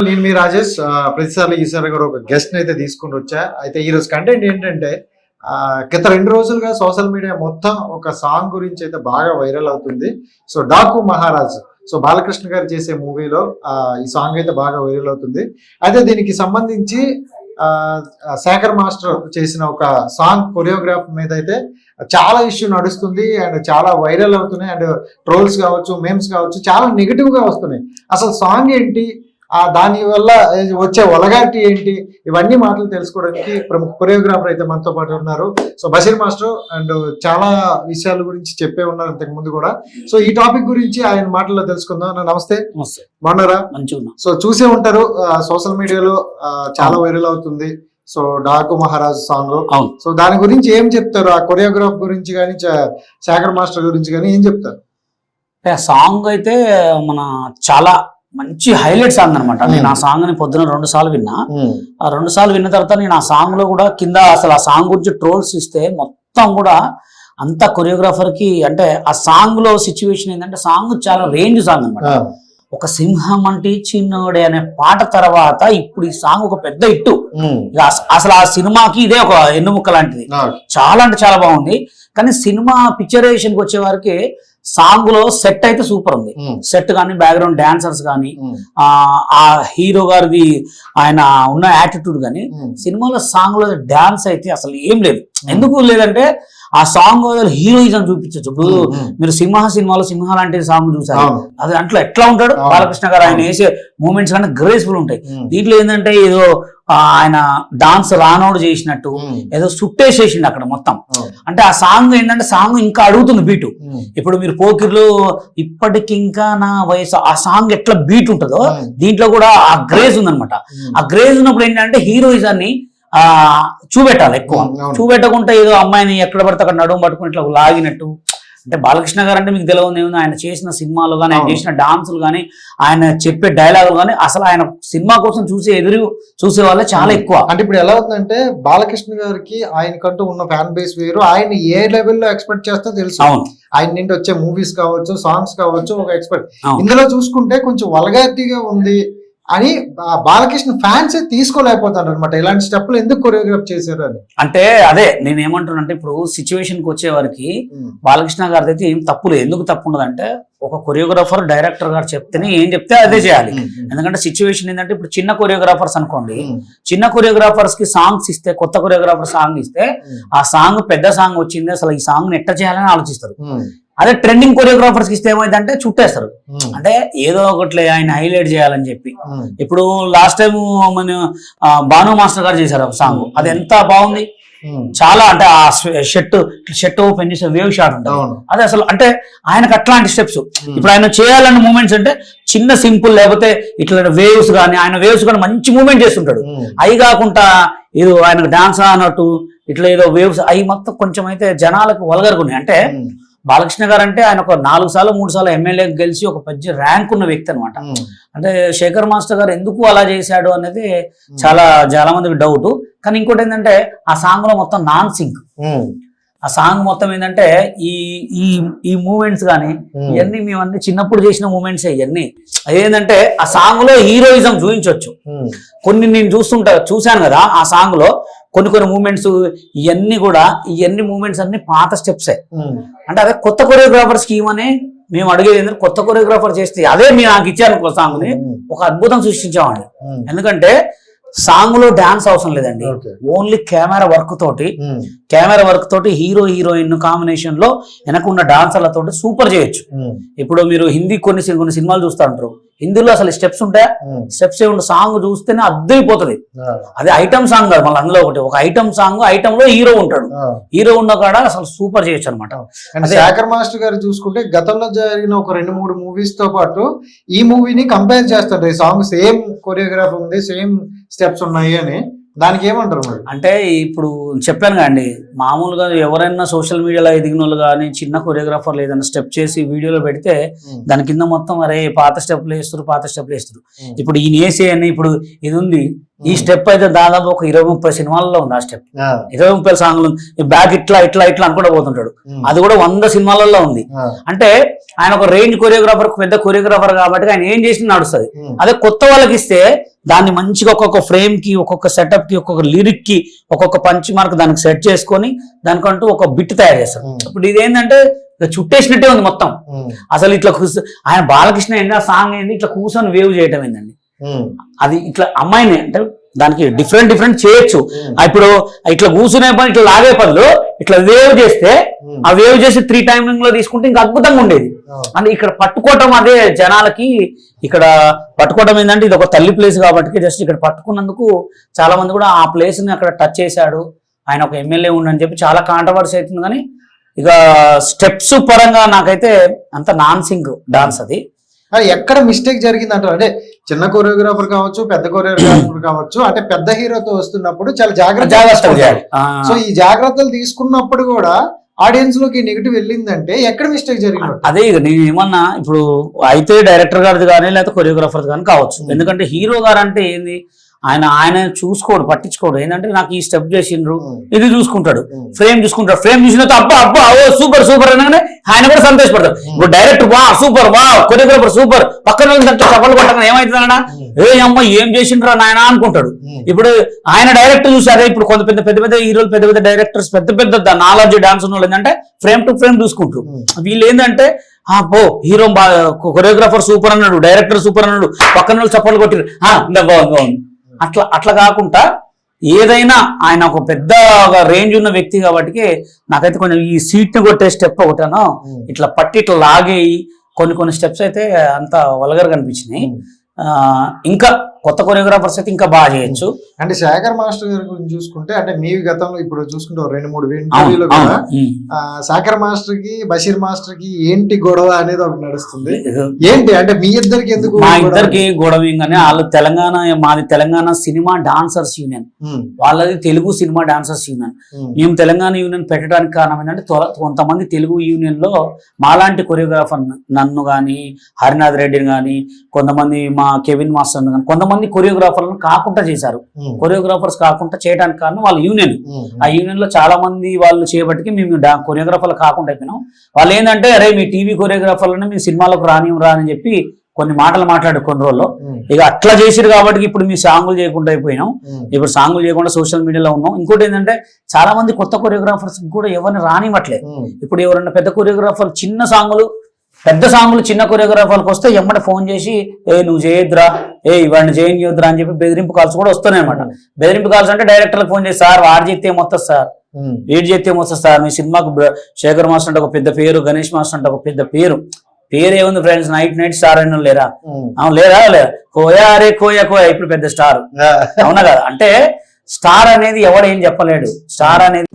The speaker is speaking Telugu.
నేను మీ రాజేష్ ప్రతిసారి ఈసారి కూడా ఒక గెస్ట్ అయితే తీసుకుని వచ్చా. అయితే ఈ రోజు కంటెంట్ ఏంటంటే గత 2 రోజులుగా సోషల్ మీడియా మొత్తం ఒక సాంగ్ గురించి అయితే బాగా వైరల్ అవుతుంది. సో డాకు మహారాజ్, సో బాలకృష్ణ గారు చేసే మూవీలో ఈ సాంగ్ అయితే బాగా వైరల్ అవుతుంది. అయితే దీనికి సంబంధించి శేఖర్ మాస్టర్ చేసిన ఒక సాంగ్ కొరియోగ్రాఫ్ మీద అయితే చాలా ఇష్యూ నడుస్తుంది అండ్ చాలా వైరల్ అవుతున్నాయి. అండ్ ట్రోల్స్ కావచ్చు, మేమ్స్ కావచ్చు, చాలా నెగిటివ్ గా వస్తున్నాయి. అసలు సాంగ్ ఏంటి, దాని వల్ల వచ్చే ఒలగాటి ఏంటి, ఇవన్నీ మాటలు తెలుసుకోవడానికి ప్రముఖ కొరియోగ్రాఫర్ అయితే మనతో పాటు ఉన్నారు. సో బషీర్ మాస్టర్ అండ్ చాలా విషయాల గురించి చెప్పే ఉన్నారు ఇంతకు ముందు కూడా. సో ఈ టాపిక్ గురించి ఆయన మాటల్లో తెలుసుకుందాం. నమస్తే, బాగున్నారా? సో చూసే ఉంటారు సోషల్ మీడియాలో చాలా వైరల్ అవుతుంది so Daaku Maharaj song. So దాని గురించి ఏం చెప్తారు? ఆ కొరియోగ్రాఫ్ గురించి కానీ, శేఖర్ మాస్టర్ గురించి కానీ ఏం చెప్తారు? సాంగ్ అయితే మన చాలా మంచి హైలైట్ సాంగ్ అనమాట. నేను ఆ సాంగ్ ని పొద్దున 2 సార్లు విన్నా. ఆ 2 సార్లు విన్న తర్వాత నేను ఆ సాంగ్ లో కూడా కింద అసలు ఆ సాంగ్ గురించి ట్రోల్స్ ఇస్తే మొత్తం కూడా అంత కొరియోగ్రాఫర్ కి, అంటే ఆ సాంగ్ లో సిచ్యువేషన్ ఏంటంటే సాంగ్ చాలా రేంజ్ సాంగ్ అనమాట. ఒక సింహం అంటే చిన్నోడే అనే పాట తర్వాత ఇప్పుడు ఈ సాంగ్ ఒక పెద్ద హిట్. అసలు ఆ సినిమాకి ఇదే ఒక ఎన్నుముక్క లాంటిది. చాలా అంటే చాలా బాగుంది. కానీ సినిమా పిక్చరైజేషన్ కి వచ్చే వారికి సాంగ్ లో సెట్ అయితే సూపర్ ఉంది. సెట్ కానీ, బ్యాక్గ్రౌండ్ డాన్సర్స్ కానీ, ఆ హీరో గారిది ఆయన ఉన్న యాటిట్యూడ్ కానీ, సినిమాలో సాంగ్ లో డాన్స్ అయితే అసలు ఏం లేదు. ఎందుకు లేదంటే ఆ సాంగ్ హీరోయిజం చూపించచ్చు. ఇప్పుడు మీరు సినిమాలో సింహ లాంటి సాంగ్ చూసారు, అది అంట్లో ఎట్లా ఉంటాడు బాలకృష్ణ గారు, ఆయన వేసే మూమెంట్స్ కానీ గ్రేస్ఫుల్ ఉంటాయి. దీంట్లో ఏంటంటే ఏదో ఆయన డాన్స్ రానోడు చేసినట్టు ఏదో సుట్టేసేసిండు అక్కడ మొత్తం. అంటే ఆ సాంగ్ ఏంటంటే సాంగ్ ఇంకా అడుగుతుంది బీటు. ఇప్పుడు మీరు పోకిర్లు ఇప్పటికింకా నా వయసు, ఆ సాంగ్ ఎట్లా బీట్ ఉంటుందో దీంట్లో కూడా ఆ గ్రేజ్ ఉందనమాట. ఆ గ్రేజ్ ఉన్నప్పుడు ఏంటంటే హీరోయిజాన్ని చూపెట్టాలి. ఎక్కువ చూపెట్టకుండా ఏదో అమ్మాయిని ఎక్కడ పడితే అక్కడ నడుము పట్టుకుని ఇట్లా లాగినట్టు. అంటే బాలకృష్ణ గారు అంటే మీకు తెలియదు ఏముంది, ఆయన చేసిన సినిమాలు కానీ, ఆయన చేసిన డాన్సులు కానీ, ఆయన చెప్పే డైలాగులు కానీ, అసలు ఆయన సినిమా కోసం చూసే వాళ్ళే చాలా ఎక్కువ. అంటే ఇప్పుడు ఎలా అవుతుందంటే బాలకృష్ణ గారికి ఆయనకంటూ ఉన్న ఫ్యాన్ బేస్ వేరు. ఆయన ఏ లెవెల్లో ఎక్స్పెక్ట్ చేస్తో తెలుసు. ఆయన నుండి వచ్చే మూవీస్ కావచ్చు, సాంగ్స్ కావచ్చు, ఒక ఎక్స్పెక్ట్. ఇందులో చూసుకుంటే కొంచెం వల్గారిటీగా ఉంది అని బాలకృష్ణ ఫ్యాన్స్ తీసుకోలేకపోతారు అనమాట. ఇలాంటి స్టెప్లు ఎందుకు కొరియోగ్రాఫ్ చేశారు అని. అంటే అదే నేను ఏమంటున్నా అంటే ఇప్పుడు సిచ్యువేషన్ కి వచ్చే వారికి బాలకృష్ణ గారి అయితే ఏం తప్పు లేదు. ఎందుకు తప్పు ఉండదంటే ఒక కొరియోగ్రాఫర్ డైరెక్టర్ గారు చెప్తేనే ఏం చెప్తే అదే చేయాలి. ఎందుకంటే సిచ్యువేషన్ ఏంటంటే ఇప్పుడు చిన్న కొరియోగ్రాఫర్స్ అనుకోండి, చిన్న కొరియోగ్రాఫర్స్ కి సాంగ్స్ ఇస్తే, కొత్త కొరియోగ్రాఫర్ సాంగ్ ఇస్తే ఆ సాంగ్ పెద్ద సాంగ్ వచ్చింది, అసలు ఈ సాంగ్ ని ఎట్లా చేయాలని ఆలోచిస్తారు. అదే ట్రెండింగ్ కొరియోగ్రాఫర్స్ కి ఇస్తే ఏమైందంటే చుట్టేస్తారు. అంటే ఏదో ఒకటి ఆయన హైలైట్ చేయాలని చెప్పి. ఇప్పుడు లాస్ట్ టైం మన భాను మాస్టర్ గారు చేశారు సాంగ్, అది ఎంత బాగుంది. చాలా అంటే ఆ షర్ట్ ఓపెన్ చేసే వేవ్ షాట్ ఉంటుంది. అదే అసలు అంటే ఆయనకు అట్లాంటి స్టెప్స్ ఇప్పుడు ఆయన చేయాలన్న మూమెంట్స్ అంటే చిన్న సింపుల్, లేకపోతే ఇట్లా వేవ్స్ కానీ, ఆయన వేవ్స్ కానీ మంచి మూమెంట్ చేస్తుంటాడు. అవి కాకుండా ఏదో ఆయనకు డాన్స్ అన్నట్టు ఇట్లా ఏదో వేవ్స్ అవి మొత్తం కొంచెం అయితే జనాలకు వల్గరుకున్నాయి. అంటే బాలకృష్ణ గారు అంటే ఆయన ఒక 4 సార్లు 3 సార్లు ఎమ్మెల్యే గెలిచి ఒక పెద్ద ర్యాంక్ ఉన్న వ్యక్తి అనమాట. అంటే శేఖర్ మాస్టర్ గారు ఎందుకు అలా చేశాడు అనేది చాలా మందికి డౌట్. కానీ ఇంకోటి ఏంటంటే ఆ సాంగ్ లో మొత్తం నాన్ సింక్. ఆ సాంగ్ మొత్తం ఏంటంటే ఈ మూమెంట్స్ కానీ ఇవన్నీ మేమన్నీ చిన్నప్పుడు చేసిన మూమెంట్స్. ఇవన్నీ అదేంటంటే ఆ సాంగ్ లో హీరోయిజం చూపించవచ్చు. కొన్ని నేను చూశాను కదా ఆ సాంగ్ లో కొన్ని మూమెంట్స్, ఇవన్నీ మూమెంట్స్ అన్ని పాత స్టెప్సే. అంటే అదే కొత్త కొరియోగ్రాఫర్స్ కి ఇవనే మేము అడిగేది ఏంటంటే కొత్త కొరియోగ్రాఫర్ చేస్తే అదే మీరు నాకు ఇచ్చారు సాంగ్ ని ఒక అద్భుతం సృష్టించామండి. ఎందుకంటే సాంగ్ లో డాన్స్ అవసరం లేదండి, ఓన్లీ కెమెరా వర్క్ తోటి హీరో హీరోయిన్ కాంబినేషన్ లో వెనకున్న డాన్సర్లతోటి సూపర్ చేయొచ్చు. ఇప్పుడు మీరు హిందీ కొన్ని సినిమాలు చూస్తూ ఉంటారు, హిందీలో అసలు స్టెప్స్ ఉంటాయా? స్టెప్స్ ఏమి సాంగ్ చూస్తేనే అర్థమైపోతుంది. అదే ఐటమ్ సాంగ్ కాదు, మళ్ళీ అందులో ఒక ఐటమ్ సాంగ్, ఐటమ్ లో హీరో ఉంటాడు, హీరో ఉన్న కాడ అసలు సూపర్ చేయొచ్చు అనమాట. శేఖర్ మాస్టర్ గారు చూసుకుంటే గతంలో జరిగిన ఒక 2-3 మూవీస్ తో పాటు ఈ మూవీని కంపేర్ చేస్తారు. ఈ సాంగ్ సేమ్ కొరియోగ్రాఫ్ ఉంది, సేమ్ స్టెప్స్ ఉన్నాయి అని, దానికి ఏమంటారు మరి? అంటే ఇప్పుడు చెప్పాను కదండి, మామూలుగా ఎవరైనా సోషల్ మీడియాలో ఎదిగిన వాళ్ళు కానీ చిన్న కొరియోగ్రాఫర్లు ఏదైనా స్టెప్ చేసి వీడియోలో పెడితే దాని కింద మొత్తం అరే పాత స్టెప్లు వేస్తారు. ఇప్పుడు ఈయన వేసే అని ఇప్పుడు ఇది ఉంది, ఈ స్టెప్ అయితే దాదాపు ఒక 20-30 సినిమాలలో ఉంది. ఆ స్టెప్ 20-30 సాంగ్లు బ్యాక్ ఇట్లా ఇట్లా ఇట్లా అనుకుంటూ పోతుంటాడు. అది కూడా 100 సినిమాలలో ఉంది. అంటే ఆయన ఒక రేంజ్ కొరియోగ్రాఫర్, పెద్ద కొరియోగ్రాఫర్ కాబట్టి ఆయన ఏం చేసినా నడుస్తుంది. అదే కొత్త వాళ్ళకి ఇస్తే దాన్ని మంచిగా ఒక్కొక్క ఫ్రేమ్ కి, ఒక్కొక్క సెటప్ కి, ఒక్కొక్క లిరిక్ కి, ఒక్కొక్క పంచ్ మార్క్ దానికి సెట్ చేసుకొని దానికంటూ ఒక బిట్ తయారు చేస్తారు. ఇప్పుడు ఇదేంటంటే చుట్టేసినట్టే ఉంది మొత్తం. అసలు ఇట్లా ఆయన బాలకృష్ణ ఏంటి, ఆ సాంగ్ ఏంటి, ఇట్లా కూర్చొని వేవ్ చేయటం ఏంటండి. అది ఇట్లా అమ్మాయిని అంటే దానికి డిఫరెంట్ చేయొచ్చు. ఇప్పుడు ఇట్లా కూర్చునే పని, ఇట్లా లాగే పనులు ఇట్లా వేవ్ చేస్తే, ఆ వేవ్ చేసి 3 టైమింగ్ లో తీసుకుంటే ఇంకా అద్భుతంగా ఉండేది. అంటే ఇక్కడ పట్టుకోవటం, అదే జనాలకి ఇక్కడ పట్టుకోవడం ఏంటంటే ఇది ఒక తల్లి ప్లేస్ కాబట్టి జస్ట్ ఇక్కడ పట్టుకున్నందుకు చాలా మంది కూడా ఆ ప్లేస్ ని అక్కడ టచ్ చేశాడు, ఆయన ఒక ఎమ్మెల్యే ఉండని చెప్పి చాలా కాంట్రవర్సీ అవుతుంది. కానీ ఇక స్టెప్స్ పరంగా నాకైతే అంత నాన్ సింగ్ డాన్స్. అది ఎక్కడ మిస్టేక్ జరిగింది అంటారు? అంటే చిన్న కొరియోగ్రాఫర్ కావచ్చు, పెద్ద కొరియోగ్రాఫర్ కావచ్చు, అంటే పెద్ద హీరోతో వస్తున్నప్పుడు చాలా జాగ్రత్తగా చేయాలి. సో ఈ జాగ్రత్తలు తీసుకున్నప్పుడు కూడా ఆడియన్స్ లోకి నెగిటివ్ వెళ్ళిందంటే ఎక్కడ మిస్టేక్ జరిగింది? అదే ఇక నేను ఏమన్నా ఇప్పుడు అయితే డైరెక్టర్ గారిది కానీ లేకపోతే కొరియోగ్రాఫర్ కానీ కావచ్చు. ఎందుకంటే హీరో గారు అంటే ఏంది, ఆయన చూసుకోడు, పట్టించుకోడు. ఏంటంటే నాకు ఈ స్టెప్ చేసిండ్రు, ఇది చూసుకుంటాడు, ఫ్రేమ్ చూసుకుంటాడు. ఫ్రేమ్ చూసిన అబ్బా అబ్బా ఓ సూపర్ సూపర్ అనగానే ఆయన కూడా సంతోషపడతాడు. ఇప్పుడు డైరెక్టర్ వా సూపర్, వా కొరియోగ్రాఫర్ సూపర్, పక్కన చప్పలు కొట్టగా ఏమైతుందన్నా, ఏ అమ్మ ఏం చేసిండ్రా నాయన అనుకుంటాడు. ఇప్పుడు ఆయన డైరెక్టర్ చూసారే, ఇప్పుడు కొంత పెద్ద హీరోలు, పెద్ద డైరెక్టర్స్, పెద్ద నాలెడ్జ్ డాన్స్ ఉన్న వాళ్ళు ఏంటంటే ఫ్రేమ్ టు ఫ్రేమ్ చూసుకుంటారు. వీళ్ళు ఏంటంటే హీరో కొరియోగ్రాఫర్ సూపర్ అన్నాడు, డైరెక్టర్ సూపర్ అన్నాడు, పక్కన చప్పలు కొట్టిరు, బాగుంది. అట్లా కాకుండా ఏదైనా ఆయన ఒక పెద్ద రేంజ్ ఉన్న వ్యక్తి కాబట్టి నాకైతే కొంచెం ఈ సీట్ ని కొట్టే స్టెప్ ఒకటేనో ఇట్లా పట్టి ఇట్లా లాగేయి కొన్ని స్టెప్స్ అయితే అంత వల్గర్ కనిపించినాయి. ఇంకా కొత్త కొరియోగ్రాఫర్స్ అయితే ఇంకా బాగా చేయొచ్చు. అంటే శేఖర్ మాస్టర్ గారి గురించి చూసుకుంటే, అంటే మీ గతంలో ఇప్పుడు చూసుకుంటే 2-3 ఇంటర్వ్యూలో కూడా శేఖర్ మాస్టర్ కి బషీర్ మాస్టర్ కి ఏంటి గొడవ అనేది ఒకటి నడుస్తుంది. ఏంటి అంటే మీ ఇద్దరికి ఎందుకు? మా ఇద్దరికి గొడవ ఏంగానే వాళ్ళు మాది తెలంగాణ సినిమా డాన్సర్స్ యూనియన్, వాళ్ళది తెలుగు సినిమా డాన్సర్స్ యూనియన్. మేము తెలంగాణ యూనియన్ పెట్టడానికి కారణం ఏంటంటే కొంతమంది తెలుగు యూనియన్ లో మాలాంటి కొరియోగ్రాఫర్, నన్ను గాని, హరినాథ్ రెడ్డిని గాని, కొంతమంది మా కెవిన్ మాస్టర్ కానీ, కొంతమంది కొరియోగ్రాఫర్లను కాకుండా చేశారు. కొరియోగ్రాఫర్స్ కాకుండా చేయడానికి కారణం వాళ్ళ యూనియన్. ఆ యూనియన్ లో చాలా మంది వాళ్ళు చేయబట్టి మేము కొరియోగ్రాఫర్లు కాకుండా అయిపోయినాం. వాళ్ళు ఏంటంటే అరే మీ టీవీ కొరియోగ్రాఫర్లను మీ సినిమాలకు రాని చెప్పి కొన్ని మాటలు మాట్లాడు కొన్ని రోజుల్లో. ఇక అట్లా చేసిరు కాబట్టి ఇప్పుడు మీ సాంగులు చేయకుండా అయిపోయినాం. ఇప్పుడు సాంగులు చేయకుండా సోషల్ మీడియాలో ఉన్నాం. ఇంకోటి ఏంటంటే చాలా మంది కొత్త కొరియోగ్రాఫర్స్ కూడా ఎవరిని రానివ్వట్లేదు. ఇప్పుడు ఎవరన్నా పెద్ద కొరియోగ్రాఫర్ పెద్ద సాంగులు చిన్న కొరియోగ్రాఫర్కి వస్తే ఎమ్మట ఫోన్ చేసి నువ్వు చేయొద్దురా, ఇవాడిని చేయొద్దురా అని చెప్పి బెదిరింపు కాల్స్ కూడా వస్తున్నాయి అనమాట. బెదిరింపు కాల్స్ అంటే డైరెక్టర్లకు ఫోన్ చేసి, సార్ వాడు చేస్తే ఏమొస్తుంది సార్, వీడు చేస్తే ఏమొస్తుంది సార్, మీ సినిమాకు శేఖర్ మాస్టర్ అంటే ఒక పెద్ద పేరు, గణేష్ మాస్టర్ అంటే ఒక పెద్ద పేరు ఏముంది ఫ్రెండ్స్, నైట్ స్టార్ అయిన లేరా కోయా అరే కోయా ఇప్పుడు పెద్ద స్టార్ అవునా కదా. అంటే స్టార్ అనేది ఎవడేం చెప్పలేడు. స్టార్ అనేది